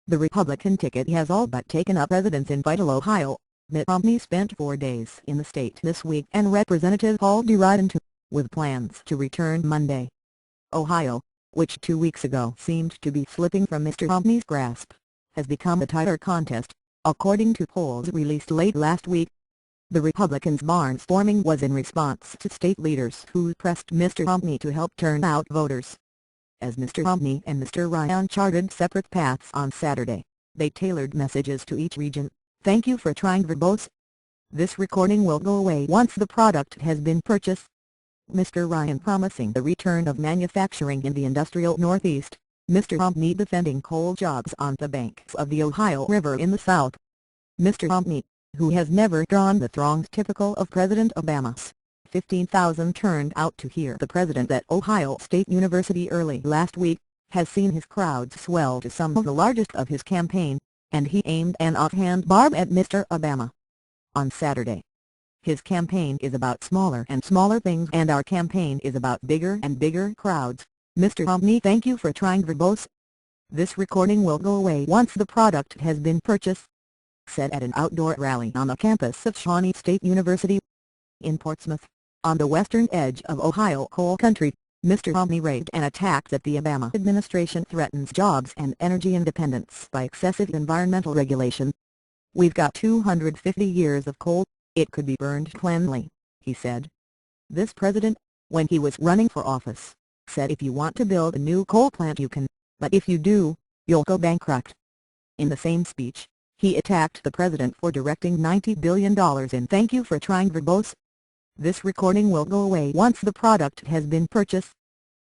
The Republican ticket has all but taken up residence in Vital, Ohio. Mitt Romney spent 4 days in the state this week and Representative Paul DeRiden too, with plans to return Monday. Ohio, which 2 weeks ago seemed to be slipping from Mr. Romney's grasp, has become a tighter contest, according to polls released late last week. The Republicans' barnstorming was in response to state leaders who pressed Mr. Romney to help turn out voters. As Mr. Romney and Mr. Ryan charted separate paths on Saturday, they tailored messages to each region. "Thank you for trying verbose. This recording will go away once the product has been purchased." Mr. Ryan promising the return of manufacturing in the industrial Northeast, Mr. Romney defending coal jobs on the banks of the Ohio River in the South. Mr. Romney, who has never drawn the throngs typical of President Obama's 15,000 turned out to hear the president at Ohio State University early last week, has seen his crowds swell to some of the largest of his campaign, and he aimed an offhand barb at Mr. Obama. On Saturday, "His campaign is about smaller and smaller things and our campaign is about bigger and bigger crowds. Mr. Romney, thank you for trying verbose. This recording will go away once the product has been purchased," said at an outdoor rally on the campus of Shawnee State University. In Portsmouth, on the western edge of Ohio coal country, Mr. Romney raved an attack that the Obama administration threatens jobs and energy independence by excessive environmental regulation. "We've got 250 years of coal, it could be burned cleanly," he said. This president, when he was running for office, said if you want to build a new coal plant you can, but if you do, you'll go bankrupt. In the same speech, he attacked the president for directing $90 billion in "thank you for trying verbose. This recording will go away once the product has been purchased."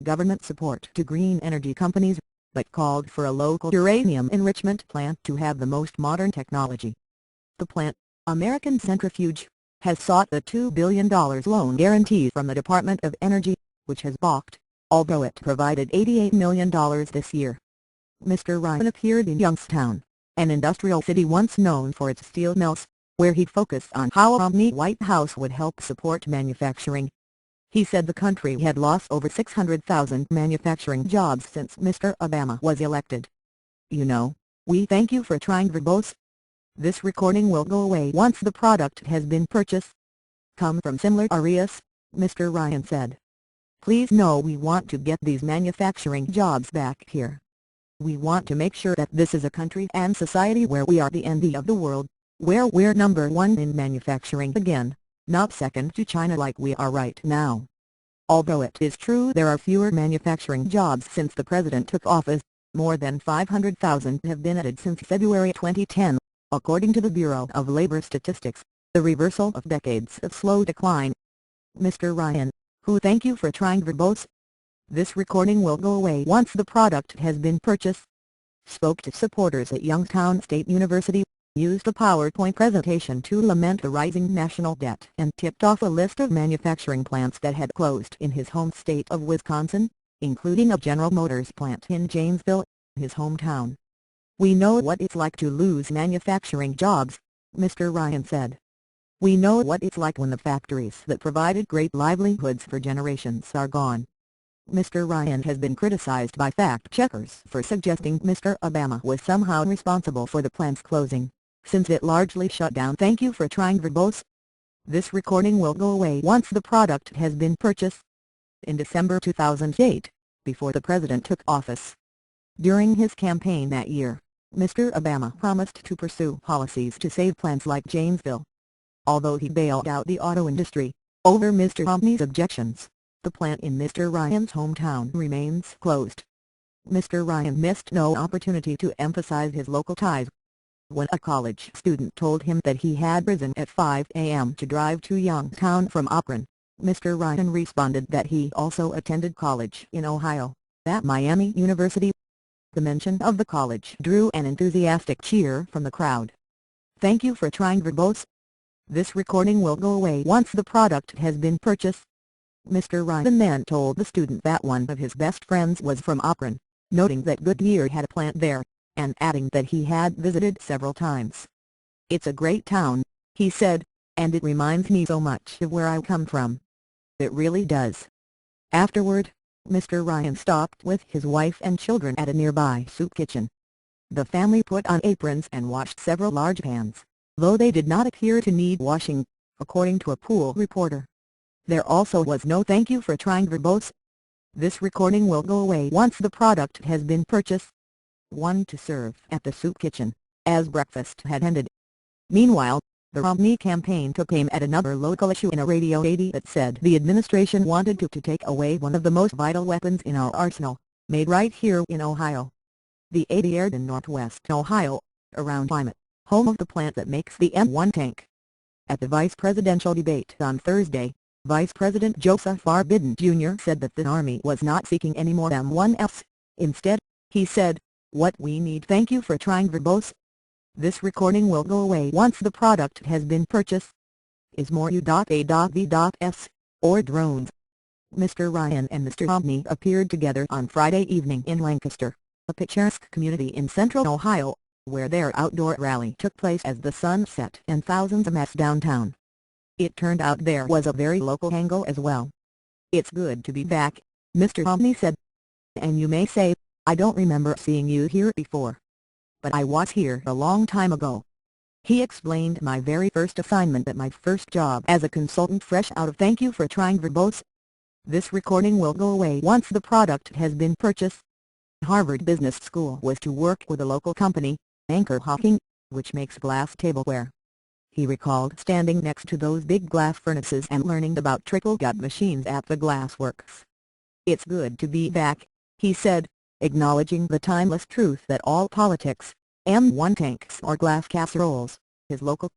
Government support to green energy companies, but called for a local uranium enrichment plant to have the most modern technology. The plant, American Centrifuge, has sought a $2 billion loan guarantee from the Department of Energy, which has balked, although it provided $88 million this year. Mr. Ryan appeared in Youngstown, an industrial city once known for its steel mills, where he focused on how Romney's White House would help support manufacturing. He said the country had lost over 600,000 manufacturing jobs since Mr. Obama was elected. "You know, we thank you for trying verbose. This recording will go away once the product has been purchased. Come from similar areas," Mr. Ryan said. "Please know we want to get these manufacturing jobs back here. We want to make sure that this is a country and society where we are the envy of the world, where we're number one in manufacturing again, not second to China like we are right now." Although it is true there are fewer manufacturing jobs since the president took office, more than 500,000 have been added since February 2010, according to the Bureau of Labor Statistics, the reversal of decades of slow decline. Mr. Ryan, who "thank you for trying verbose. This recording will go away once the product has been purchased," spoke to supporters at Youngstown State University, used a PowerPoint presentation to lament the rising national debt and tipped off a list of manufacturing plants that had closed in his home state of Wisconsin, including a General Motors plant in Janesville, his hometown. "We know what it's like to lose manufacturing jobs," Mr. Ryan said. "We know what it's like when the factories that provided great livelihoods for generations are gone." Mr. Ryan has been criticized by fact-checkers for suggesting Mr. Obama was somehow responsible for the plant's closing, since it largely shut down "thank you for trying verbose. This recording will go away once the product has been purchased." In December 2008, before the president took office. During his campaign that year, Mr. Obama promised to pursue policies to save plants like Janesville. Although he bailed out the auto industry, over Mr. Romney's objections, the plant in Mr. Ryan's hometown remains closed. Mr. Ryan missed no opportunity to emphasize his local ties. When a college student told him that he had risen at 5 a.m. to drive to Youngstown from Akron, Mr. Ryan responded that he also attended college in Ohio, at Miami University. The mention of the college drew an enthusiastic cheer from the crowd. "Thank you for trying verbose. This recording will go away once the product has been purchased." Mr. Ryan then told the student that one of his best friends was from Akron, noting that Goodyear had a plant there, and adding that he had visited several times. "It's a great town," he said, "and it reminds me so much of where I come from. It really does." Afterward, Mr. Ryan stopped with his wife and children at a nearby soup kitchen. The family put on aprons and washed several large pans, though they did not appear to need washing, according to a pool reporter. There also was no thank you for trying verbose. This recording will go away once the product has been purchased. One to serve at the soup kitchen, as breakfast had ended. Meanwhile, the Romney campaign took aim at another local issue in a radio ad that said the administration wanted to take away one of the most vital weapons in our arsenal, made right here in Ohio. The ad aired in Northwest Ohio, around Climate, home of the plant that makes the M1 tank. At the vice presidential debate on Thursday, Vice President Joseph R. Biden Jr. said that the Army was not seeking any more M1s. Instead, he said, "What we need, thank you for trying verbose." This recording will go away once the product has been purchased. Is more U.A.V.S. or drones. Mr. Ryan and Mr. Romney appeared together on Friday evening in Lancaster, a picturesque community in central Ohio, where their outdoor rally took place as the sun set and thousands amassed downtown. It turned out there was a very local angle as well. "It's good to be back," Mr. Romney said. "And you may say, I don't remember seeing you here before. But I was here a long time ago." He explained, "My very first assignment at my first job as a consultant fresh out of thank you for trying verbose." This recording will go away once the product has been purchased. Harvard Business School was to work with a local company, Anchor Hawking, which makes glass tableware. He recalled standing next to those big glass furnaces and learning about trickle-gut machines at the glassworks. "It's good to be back," he said, acknowledging the timeless truth that all politics, M1 tanks or glass casseroles, is local.